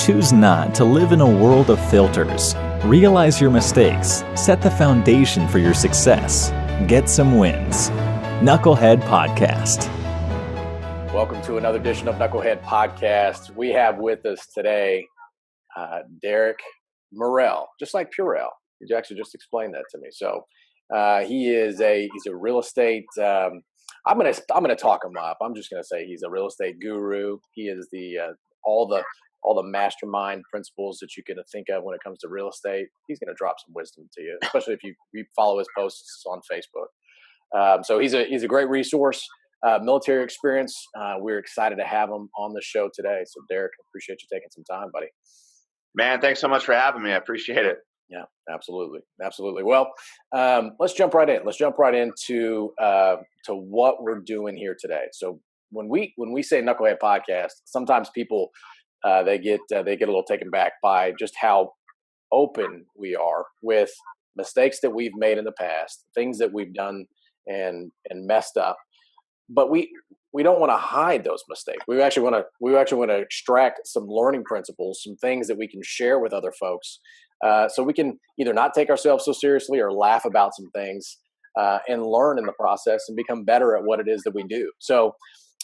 Choose not to live in a world of filters. Realize your mistakes. Set the foundation for your success. Get some wins. Knucklehead Podcast. Welcome to another edition of Knucklehead Podcast. We have with us today Derek Murrell, just like Purell. You actually just explained that to me. So he's a real estate. I'm gonna talk him up. I'm just gonna say he's a real estate guru. He is all the mastermind principles that you can think of when it comes to real estate. He's gonna drop some wisdom to you, especially if you follow his posts on Facebook. So he's a great resource. Military experience. We're excited to have him on the show today. So Derek, I appreciate you taking some time, buddy. Man, thanks so much for having me. I appreciate it. Yeah, absolutely. Well, let's jump right in. Let's jump right into to what we're doing here today. So when we say Knucklehead Podcast, sometimes people they get a little taken back by just how open we are with mistakes that we've made in the past, things that we've done and messed up. But we don't want to hide those mistakes. We actually want to extract some learning principles, some things that we can share with other folks, so we can either not take ourselves so seriously or laugh about some things and learn in the process and become better at what it is that we do. So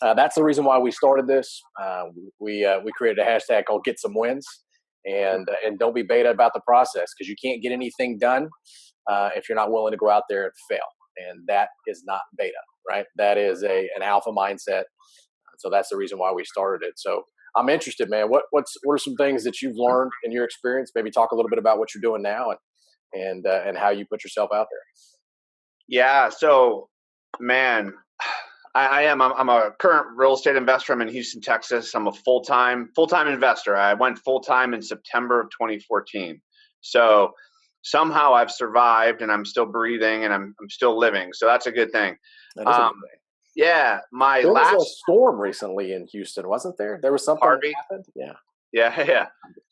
that's the reason why we started this. We created a hashtag called Get Some Wins, and don't be beta about the process, because you can't get anything done if you're not willing to go out there and fail. And that is not beta, right? That is an alpha mindset. So that's the reason why we started it. So I'm interested, man. What are some things that you've learned in your experience? Maybe talk a little bit about what you're doing now and how you put yourself out there. Yeah. So, man, I'm a current real estate investor. I'm in Houston, Texas. I'm a full-time investor. I went full-time in September of 2014. So somehow I've survived, and I'm still breathing, and I'm still living. So that's a good thing. That is a good thing. Yeah, there was a storm recently in Houston, wasn't there? There was something Harvey. that happened. Yeah.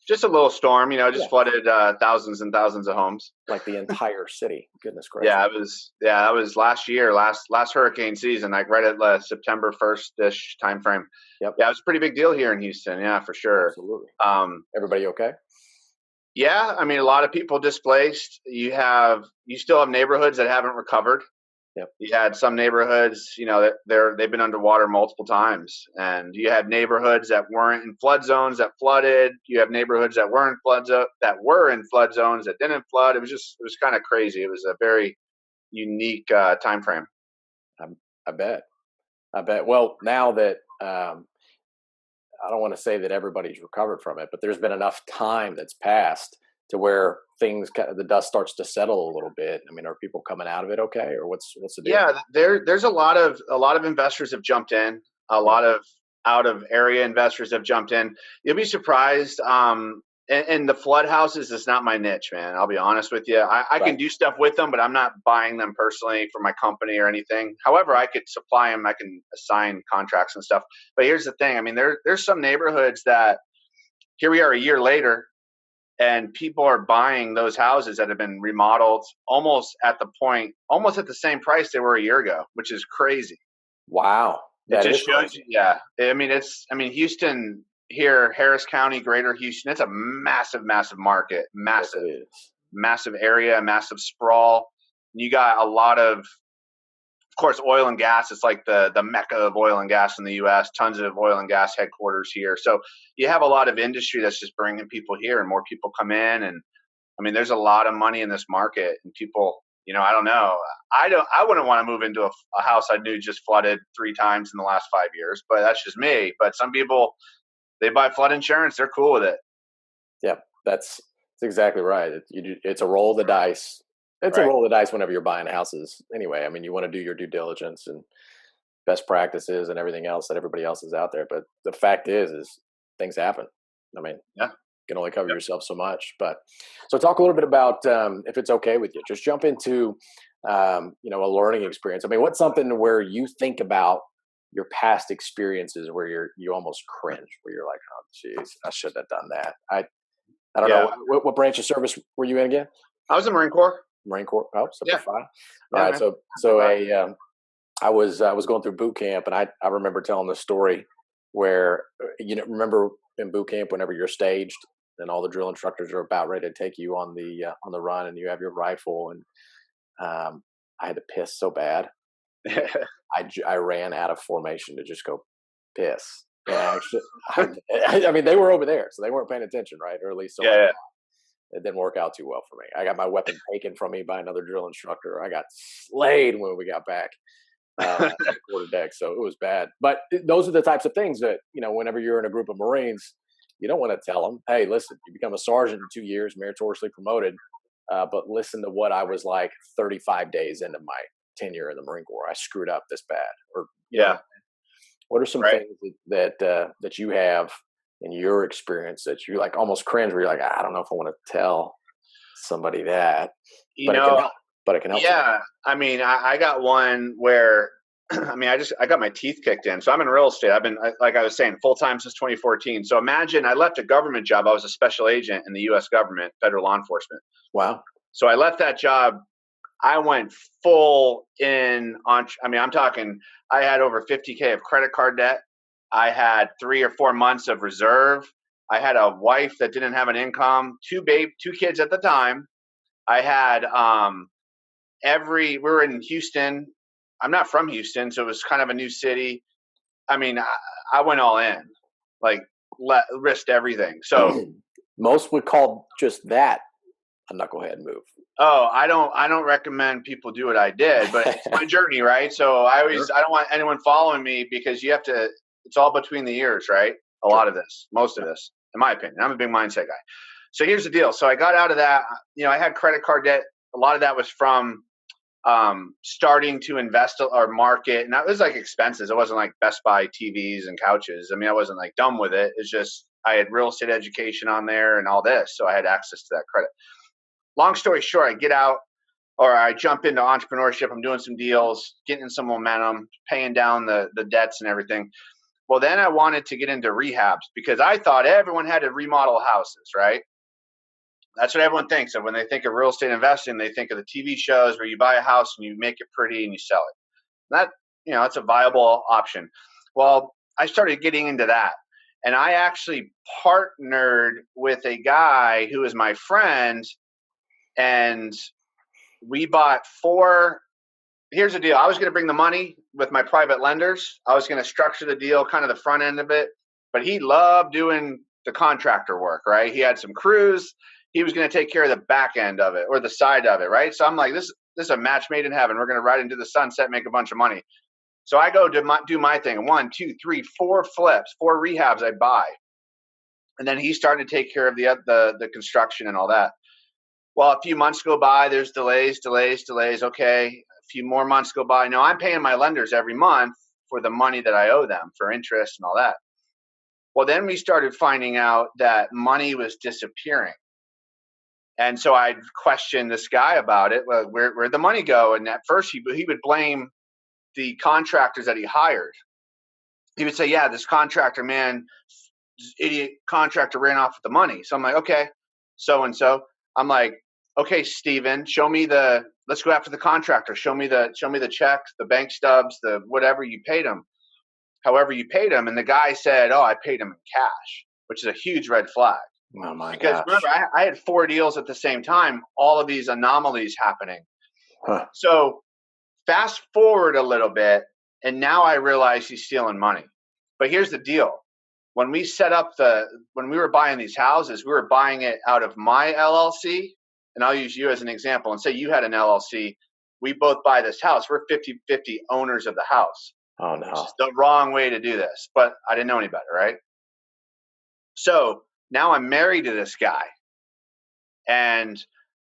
Just a little storm, just flooded thousands and thousands of homes. Like the entire city. Goodness gracious. That was last year, last hurricane season, like right at September 1st-ish timeframe. Yep. Yeah, it was a pretty big deal here in Houston. Yeah, for sure. Absolutely. Everybody okay? Yeah, I mean, a lot of people displaced. You still have neighborhoods that haven't recovered. Yep. You had some neighborhoods, that they've been underwater multiple times, and you had neighborhoods that weren't in flood zones that flooded. You have neighborhoods that were in flood zones that didn't flood. It was kind of crazy. It was a very unique time frame. I bet. Well, now that I don't want to say that everybody's recovered from it, but there's been enough time that's passed to where the dust starts to settle a little bit. I mean, are people coming out of it okay, or what's the deal? Yeah, there's a lot of investors have jumped in. A lot of out of area investors have jumped in. You'll be surprised. And the flood houses is not my niche, man. I'll be honest with you. I can do stuff with them, but I'm not buying them personally for my company or anything. However, I could supply them. I can assign contracts and stuff. But here's the thing. I mean, there's some neighborhoods that here we are a year later, and people are buying those houses that have been remodeled almost at the same price they were a year ago, which is crazy. Wow. It just shows you. Yeah. I mean, Houston here, Harris County, Greater Houston, it's a massive, massive market, massive area, massive sprawl. You got a lot of course, oil and gas. It's like the mecca of oil and gas in the U.S. Tons of oil and gas headquarters here. So you have a lot of industry that's just bringing people here, and more people come in. And I mean, there's a lot of money in this market, and people, I don't know. I wouldn't want to move into a house I knew just flooded 3 times in the last 5 years, but that's just me. But some people, they buy flood insurance. They're cool with it. Yeah, that's exactly right. It's a roll of the dice. It's a roll of the dice whenever you're buying houses anyway. I mean, you want to do your due diligence and best practices and everything else that everybody else is out there. But the fact is things happen. I mean, you can only cover yourself so much. But so talk a little bit about, if it's okay with you, just jump into, a learning experience. I mean, what's something where you think about your past experiences where you almost cringe, where you're like, oh, geez, I shouldn't have done that. I don't know. What branch of service were you in again? I was in Marine Corps. Oh, Semper Fi. All right. I was going through boot camp, and I remember telling this story where, remember in boot camp, whenever you're staged and all the drill instructors are about ready to take you on the run, and you have your rifle, and I had to piss so bad. I ran out of formation to just go piss. And actually, I mean, they were over there, so they weren't paying attention, right? Or at least so. Yeah. It didn't work out too well for me. I got my weapon taken from me by another drill instructor. I got slayed when we got back quarter deck, so it was bad. But those are the types of things that, whenever you're in a group of Marines, you don't want to tell them, hey, listen, you become a sergeant in 2 years, meritoriously promoted, but listen to what I was like 35 days into my tenure in the Marine Corps. I screwed up this bad. Or what are some things that you have in your experience that you like almost cringe, where you're like, I don't know if I want to tell somebody that, but it can help. Yeah. I mean, I got one where, I got my teeth kicked in. So I'm in real estate. I've been, like I was saying, full-time since 2014. So imagine I left a government job. I was a special agent in the U.S. government, federal law enforcement. Wow. So I left that job. I went full in on, I'm talking, I had over 50K of credit card debt. I had 3 or 4 months of reserve. I had a wife that didn't have an income, 2 kids at the time. I had, we were in Houston. I'm not from Houston, so it was kind of a new city. I mean, I went all in, like risked everything. So most would call just that a knucklehead move. Oh, I don't recommend people do what I did, but it's my journey, right? So I don't want anyone following me, because it's all between the ears, right? Lot of this, most of this, in my opinion. I'm a big mindset guy. So here's the deal. So I got out of that. I had credit card debt. A lot of that was from starting to invest or market. And that was like expenses. It wasn't like Best Buy TVs and couches. I wasn't like dumb with it. It's just I had real estate education on there and all this. So I had access to that credit. Long story short, I get out, or I jump into entrepreneurship. I'm doing some deals, getting some momentum, paying down the debts and everything. Well, then I wanted to get into rehabs, because I thought everyone had to remodel houses, right? That's what everyone thinks of when they think of real estate investing. They think of the TV shows where you buy a house and you make it pretty and you sell it. That's a viable option. Well, I started getting into that, and I actually partnered with a guy who is my friend, and we bought 4. Here's the deal. I was going to bring the money with my private lenders. I was going to structure the deal, kind of the front end of it, but he loved doing the contractor work, right? He had some crews. He was going to take care of the back end of it, or the side of it, right? So I'm like, this is a match made in heaven. We're going to ride into the sunset, make a bunch of money. So I go to do my thing. 1, 2, 3, 4 flips, 4 rehabs I buy. And then he started to take care of the construction and all that. Well, a few months go by, there's delays. Okay, a few more months go by. Now I'm paying my lenders every month for the money that I owe them for interest and all that. Well, then we started finding out that money was disappearing. And so I'd question this guy about it. Well, where'd the money go? And at first he would blame the contractors that he hired. He would say, yeah, this contractor, man, this idiot contractor ran off with the money. So I'm like, okay, so-and-so. I'm like, okay, Steven, let's go after the contractor. Show me the checks, the bank stubs, the whatever you paid him, however you paid him. And the guy said, oh, I paid him in cash, which is a huge red flag. Oh my gosh. Remember, I had 4 deals at the same time, all of these anomalies happening. Huh. So fast forward a little bit, and now I realize he's stealing money. But here's the deal. When we when we were buying these houses, we were buying it out of my LLC, and I'll use you as an example, and say you had an LLC. We both buy this house. We're 50-50 owners of the house. Oh, no. Which is the wrong way to do this, but I didn't know any better, right? So now I'm married to this guy, and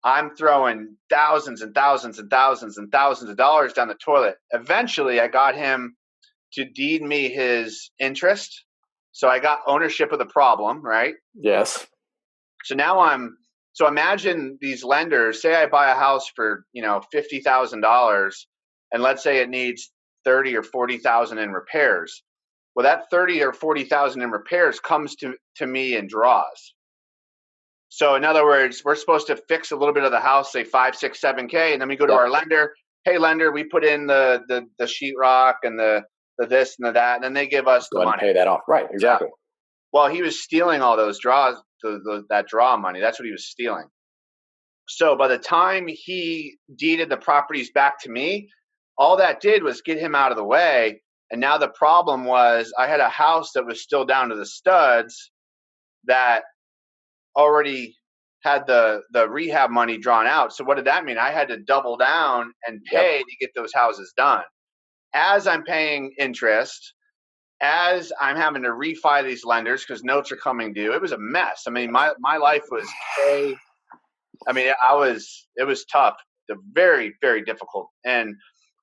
I'm throwing thousands and thousands and thousands and thousands of dollars down the toilet. Eventually, I got him to deed me his interest. So I got ownership of the problem, right? Yes. So now so imagine these lenders, say I buy a house for, $50,000, and let's say it needs 30 or 40,000 in repairs. Well, that 30 or 40,000 in repairs comes to me in draws. So in other words, we're supposed to fix a little bit of the house, say 5, 6, 7K, and then we go to our lender. Hey, lender, we put in the sheetrock and the this and the that, and then they give us the money. Pay that off, right? Exactly. Well, he was stealing all those draws, that draw money. That's what he was stealing. So by the time he deeded the properties back to me, all that did was get him out of the way. And now the problem was I had a house that was still down to the studs that already had the rehab money drawn out. So what did that mean? I had to double down and pay to get those houses done. As I'm paying interest, as I'm having to refi these lenders because notes are coming due, it was a mess. I mean, my life was it was tough, very, very difficult. And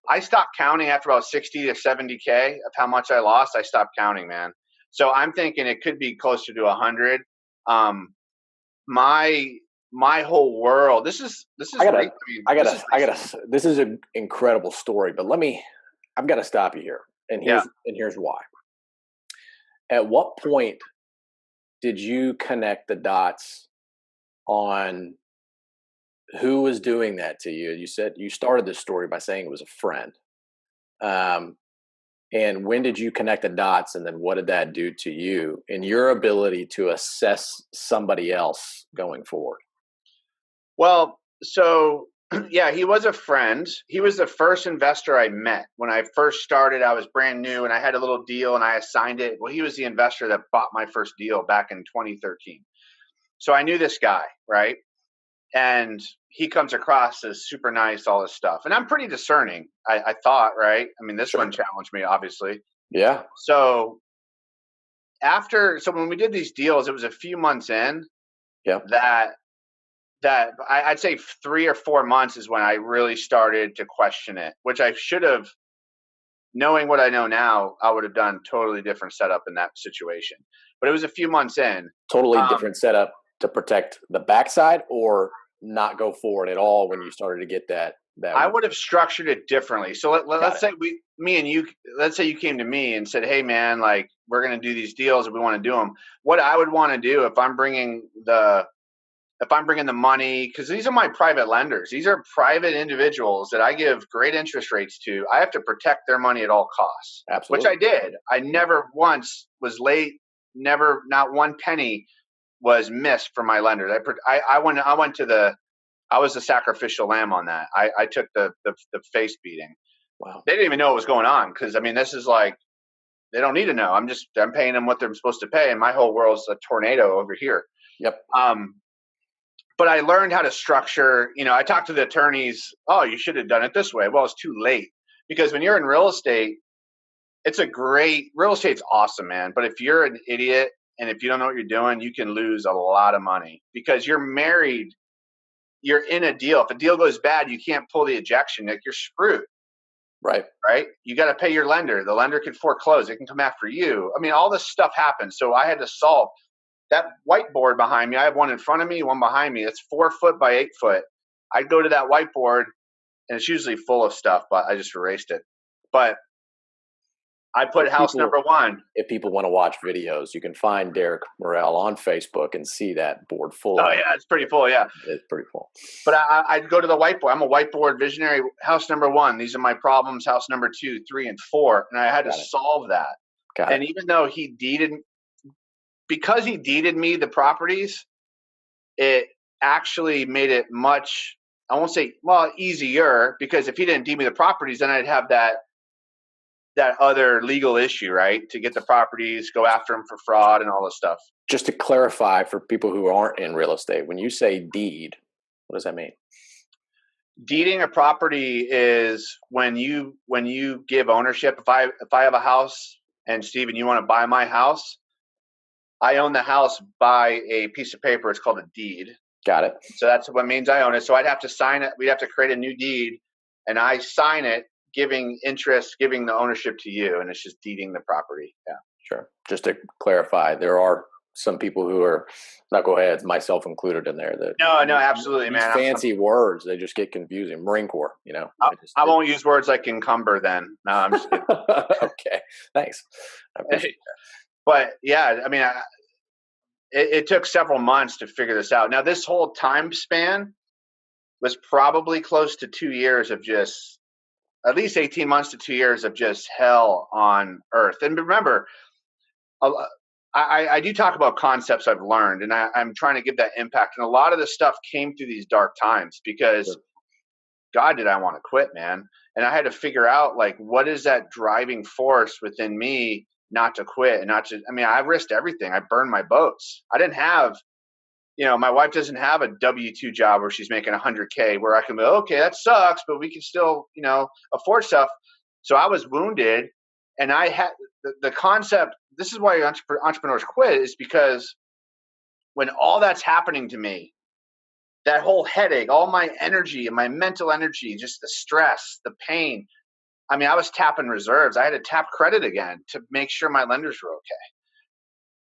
I stopped counting after about 60 to 70K of how much I lost. I stopped counting, man. So I'm thinking it could be closer to 100. My whole world. This is. This is an incredible story, but I've got to stop you here, and here's why. At what point did you connect the dots on who was doing that to you? You said you started this story by saying it was a friend. And when did you connect the dots, and then what did that do to you and your ability to assess somebody else going forward? Well, so yeah, he was a friend. He was the first investor I met. When I first started, I was brand new and I had a little deal and I assigned it. Well, he was the investor that bought my first deal back in 2013. So I knew this guy, right? And he comes across as super nice, all this stuff. And I'm pretty discerning, I thought, right? I mean, this one challenged me, obviously. Yeah. So when we did these deals, it was a few months in that I'd say 3 or 4 months is when I really started to question it, which I should have, knowing what I know now, I would have done totally different setup in that situation. But it was a few months in. Totally different setup to protect the backside, or not go forward at all when you started to get that I would have structured it differently. So let's say let's say you came to me and said, hey man, like we're going to do these deals and we want to do them. What I would want to do if I'm bringing the money, because these are my private lenders. These are private individuals that I give great interest rates to. I have to protect their money at all costs. Absolutely. Which I did. I never once was late. Not one penny was missed from my lenders. I was the sacrificial lamb on that. I took the face beating. Wow. They didn't even know what was going on. Cause I mean, this is like, they don't need to know. I'm paying them what they're supposed to pay. And my whole world's a tornado over here. Yep. But I learned how to structure, I talked to the attorneys. Oh, you should have done it this way. Well, it's too late, because when you're in real estate, real estate's awesome, man. But if you're an idiot and if you don't know what you're doing, you can lose a lot of money because you're married. You're in a deal. If a deal goes bad, you can't pull the ejection. Like, you're screwed. Right. You got to pay your lender. The lender can foreclose. It can come after you. I mean, all this stuff happens. So I had to solve that whiteboard behind me. I have one in front of me, one behind me. It's 4 foot by 8 foot. I'd go to that whiteboard and it's usually full of stuff, but I just erased it. But I put house number 1. If people want to watch videos, you can find Derek Murrell on Facebook and see that board full. Oh, yeah, it's pretty full, yeah. It's pretty full. But I'd go to the whiteboard. I'm a whiteboard visionary. House number 1, these are my problems. House number 2, 3, and 4. And I had to solve that. And even though because he deeded me the properties, it actually made it much, I won't say, easier, because if he didn't deed me the properties, then I'd have that other legal issue, right? To get the properties, go after them for fraud and all this stuff. Just to clarify for people who aren't in real estate, when you say deed, what does that mean? Deeding a property is when you give ownership. If I have a house and Steven, you want to buy my house, I own the house by a piece of paper. It's called a deed. Got it. So that's what means I own it. So I'd have to sign it. We'd have to create a new deed, and I sign it, giving interest, giving the ownership to you, and it's just deeding the property. Yeah, sure. Just to clarify, there are some people who are knuckleheads, myself included, in there. That no, absolutely, man. Fancy words, they just get confusing. Marine Corps, I won't use words like encumber. Then no, I'm just kidding. Okay, thanks. But yeah, I mean, it took several months to figure this out. Now, this whole time span was probably close to 2 years of just, at least 18 months to 2 years of just hell on earth. And remember, I do talk about concepts I've learned, and I'm trying to give that impact. And a lot of this stuff came through these dark times because God, did I want to quit, man. And I had to figure out, like, what is that driving force within me not to quit and not to, I mean, I risked everything. I burned my boats. I didn't have, my wife doesn't have a W-2 job where she's making $100K where I can go, okay, that sucks, but we can still, afford stuff. So I was wounded, and I had the concept. This is why entrepreneurs quit, is because when all that's happening to me, that whole headache, all my energy and my mental energy, just the stress, the pain. I mean, I was tapping reserves. I had to tap credit again to make sure my lenders were okay.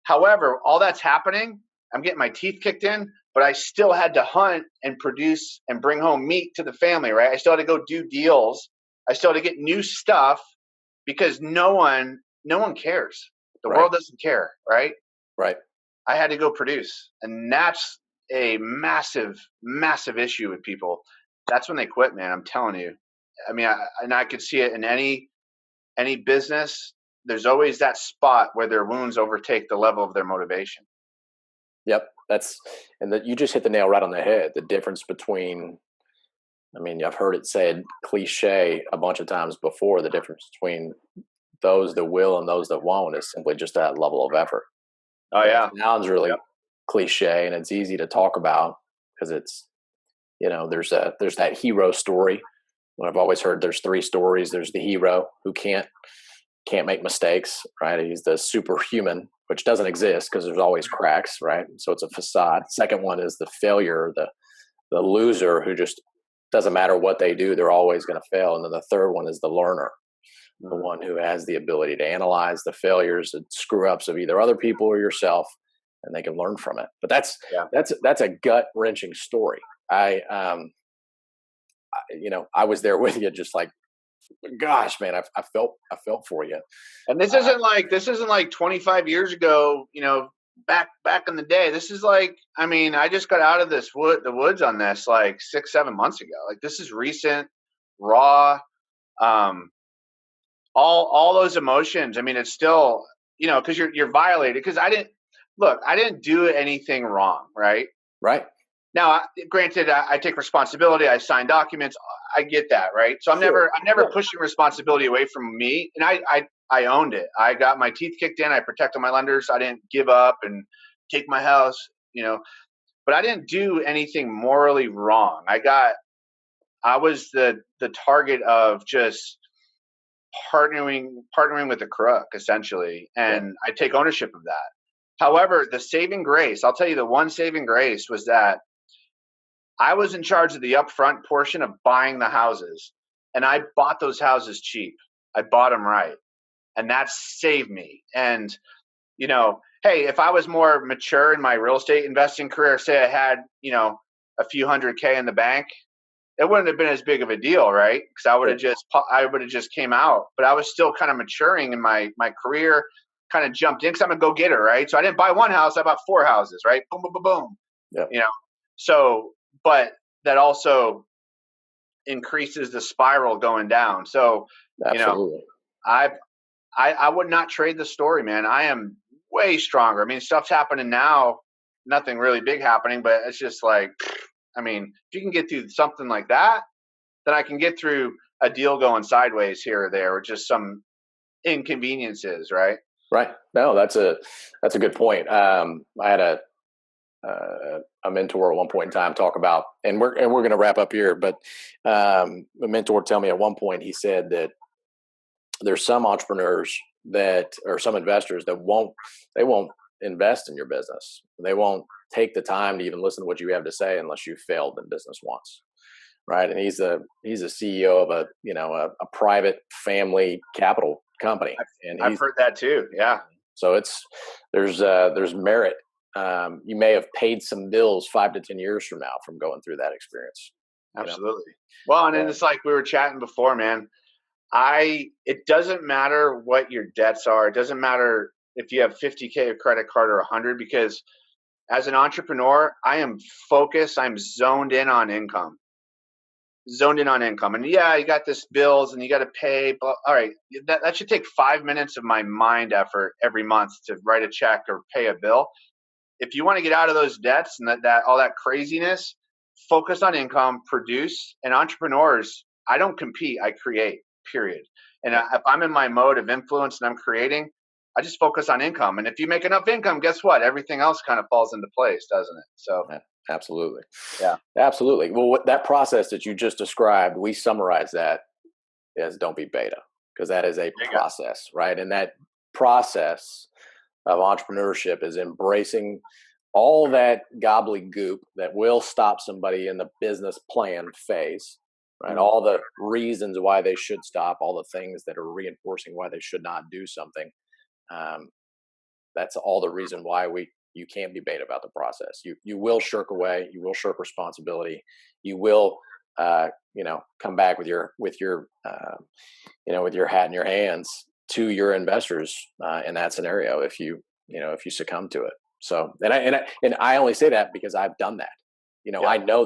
However, all that's happening, I'm getting my teeth kicked in, but I still had to hunt and produce and bring home meat to the family, right? I still had to go do deals. I still had to get new stuff because no one cares. The world doesn't care, right? Right. I had to go produce. And that's a massive, massive issue with people. That's when they quit, man. I'm telling you. I mean, I could see it in any business. There's always that spot where their wounds overtake the level of their motivation. Yep. You just hit the nail right on the head. The difference between, I mean, I've heard it said cliche a bunch of times before, the difference between those that will and those that won't is simply just that level of effort. Oh, yeah. It sounds really cliche, and it's easy to talk about because it's, there's that hero story. When I've always heard there's three stories. There's the hero who can't make mistakes, right? He's the superhuman, which doesn't exist because there's always cracks, right? So it's a facade. Second one is the failure, the loser who just doesn't matter what they do, they're always going to fail. And then the third one is the learner, the one who has the ability to analyze the failures and screw ups of either other people or yourself, and they can learn from it. But that's a gut wrenching story. I was there with you, just like, gosh, man, I felt for you. And this isn't like 25 years ago, back in the day. This is like, I mean, I just got out of the woods on this like 6-7 months ago. Like, this is recent, raw, all those emotions. I mean, it's still, because you're violated. Because I didn't do anything wrong, right? Right. Now, granted, I take responsibility. I sign documents. I get that, right? So I'm never pushing responsibility away from me, and I owned it. I got my teeth kicked in. I protected my lenders. I didn't give up and take my house, but I didn't do anything morally wrong. I was the target of just partnering with the crook, essentially, and I take ownership of that. However, the saving grace, I'll tell you, the one saving grace was that I was in charge of the upfront portion of buying the houses, and I bought those houses cheap. I bought them right, and that saved me. And, hey, if I was more mature in my real estate investing career, say I had, a few $100K in the bank, it wouldn't have been as big of a deal, right? Because I would have just came out, but I was still kind of maturing in my career, kind of jumped in because I'm a go-getter, right? So I didn't buy one house, I bought 4 houses, right? Boom, boom, boom, boom. Yeah. So, but that also increases the spiral going down. So, Absolutely. I would not trade the story, man. I am way stronger. I mean, stuff's happening now, nothing really big happening, but it's just like, I mean, if you can get through something like that, then I can get through a deal going sideways here or there, or just some inconveniences, right? Right. No, that's a good point. I had a mentor at one point in time talk about, and we're going to wrap up here, but a mentor tell me at one point, he said that there's some entrepreneurs or some investors that won't invest in your business. They won't take the time to even listen to what you have to say unless you've failed in business once. Right. And he's a CEO of a private family capital company. And I've heard that too. Yeah. So there's merit. You may have paid some bills 5 to 10 years from now from going through that experience. Absolutely. Well, and then it's like we were chatting before, man. It doesn't matter what your debts are. It doesn't matter if you have 50K of credit card or 100, because as an entrepreneur, I am focused. I'm zoned in on income. zoned in on income. And yeah, you got this bills and you got to pay. But all right, that should take 5 minutes of my mind effort every month to write a check or pay a bill. If you want to get out of those debts and that all that craziness, focus on income, produce. And entrepreneurs, I don't compete, I create, period. And if I'm in my mode of influence and I'm creating, I just focus on income. And if you make enough income, guess what? Everything else kind of falls into place, doesn't it? So absolutely. Yeah, absolutely. Well, that process that you just described, we summarize that as don't be beta, because that is a process, right? And that process of entrepreneurship is embracing all that gobbledygook that will stop somebody in the business plan phase, right? Mm-hmm. All the reasons why they should stop, all the things that are reinforcing why they should not do something. That's all the reason why you can't be beta about the process. You will shirk away. You will shirk responsibility. You will, come back with your hat in your hands to your investors in that scenario if you succumb to it. So, and I only say that because I've done that. I know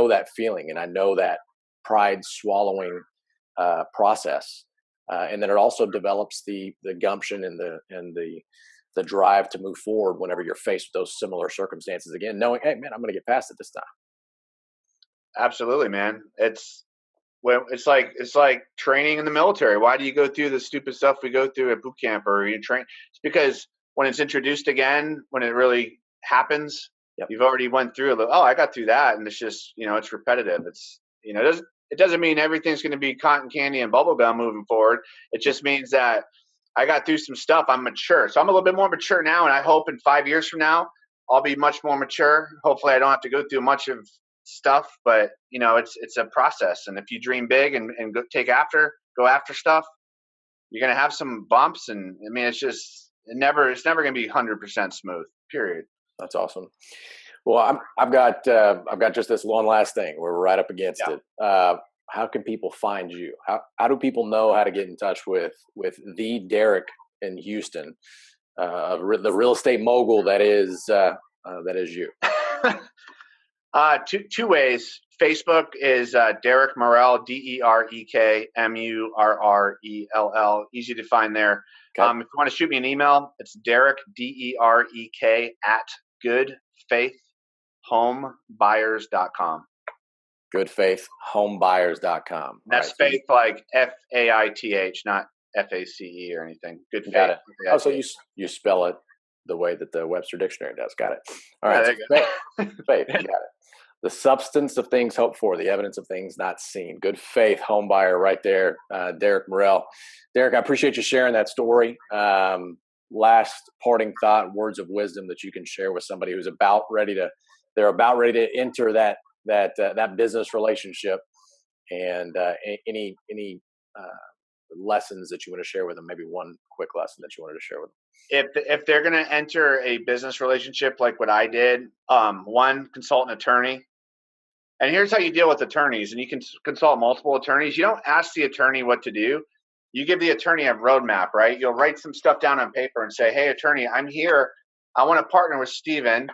that feeling, and I know that pride swallowing process, and then it also develops the gumption and the drive to move forward whenever you're faced with those similar circumstances again, knowing, hey man, I'm going to get past it this time. Absolutely, man. It's like training in the military. Why do you go through the stupid stuff we go through at boot camp or you train? It's because when it's introduced again, when it really happens, you've already went through it. Oh, I got through that. And it's just, it's repetitive. It's, it doesn't mean everything's going to be cotton candy and bubble gum moving forward. It just means that I got through some stuff. I'm mature. So I'm a little bit more mature now. And I hope in 5 years from now, I'll be much more mature. Hopefully I don't have to go through much of stuff, but it's a process. And if you dream big and go after stuff, you're going to have some bumps. And I mean, it's never going to be 100% smooth, period. That's awesome. Well, I've got just this one last thing. We're right up against it. How can people find you? How do people know how to get in touch with the Derek in Houston, the real estate mogul that is you? Two ways. Facebook is Derek Murrell, DerekMurrell. Easy to find there. Okay. If you want to shoot me an email, it's Derek, DEREK @goodfaithhomebuyers.com. Goodfaithhomebuyers.com. That's right. Faith like FAITH, not FACE or anything. Good faith. Got it. Oh, so you spell it the way that the Webster Dictionary does. Got it. All right. So faith. Got it. The substance of things hoped for, the evidence of things not seen. Good faith home buyer right there. Derek Murrell. Derek, I appreciate you sharing that story. Last parting thought, words of wisdom that you can share with somebody who's about ready to enter that business relationship, and any lessons that you want to share with them. Maybe one quick lesson that you wanted to share with them. If they're going to enter a business relationship like what I did, one, consult an attorney. And here's how you deal with attorneys. And you can consult multiple attorneys. You don't ask the attorney what to do. You give the attorney a roadmap, right? You'll write some stuff down on paper and say, hey, attorney, I'm here. I want to partner with Steven.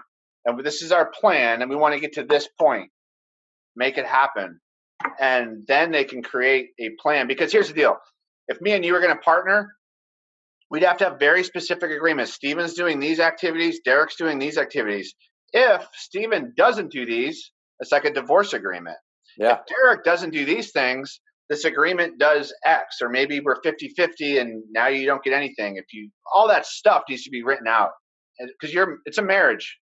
And this is our plan. And we want to get to this point. Make it happen. And then they can create a plan. Because here's the deal. If me and you are going to partner, we'd have to have very specific agreements. Steven's doing these activities. Derek's doing these activities. If Steven doesn't do these, it's like a divorce agreement. Yeah. If Derek doesn't do these things, this agreement does X, or maybe we're 50-50 and now you don't get anything. All that stuff needs to be written out because it's a marriage.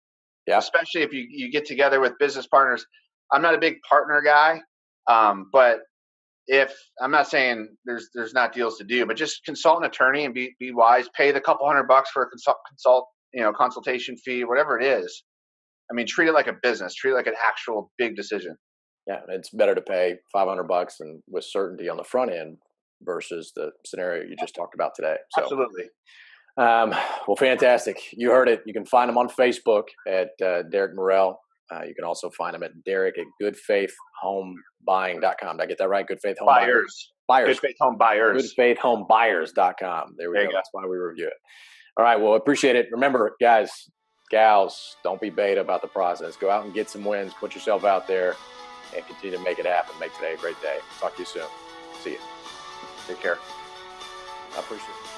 Yeah. Especially if you get together with business partners. I'm not a big partner guy, but if I'm not saying there's not deals to do, but just consult an attorney and be wise. Pay the couple $100 for a consultation fee, whatever it is. I mean, treat it like a business. Treat it like an actual big decision. Yeah, it's better to pay $500 and with certainty on the front end versus the scenario you just talked about today. So, absolutely. Well, fantastic. You heard it. You can find him on Facebook at Derek Murrell. You can also find him at Derek at goodfaithhomebuying.com. Did I get that right? Good Faith Home Buyers. Good Faith Home Buyers. Goodfaithhomebuyers.com. There we go. That's why we review it. All right. Well, appreciate it. Remember, guys, gals, don't be beta about the process. Go out and get some wins. Put yourself out there. and continue to make it happen. Make today a great day. Talk to you soon. See you. Take care. I appreciate it.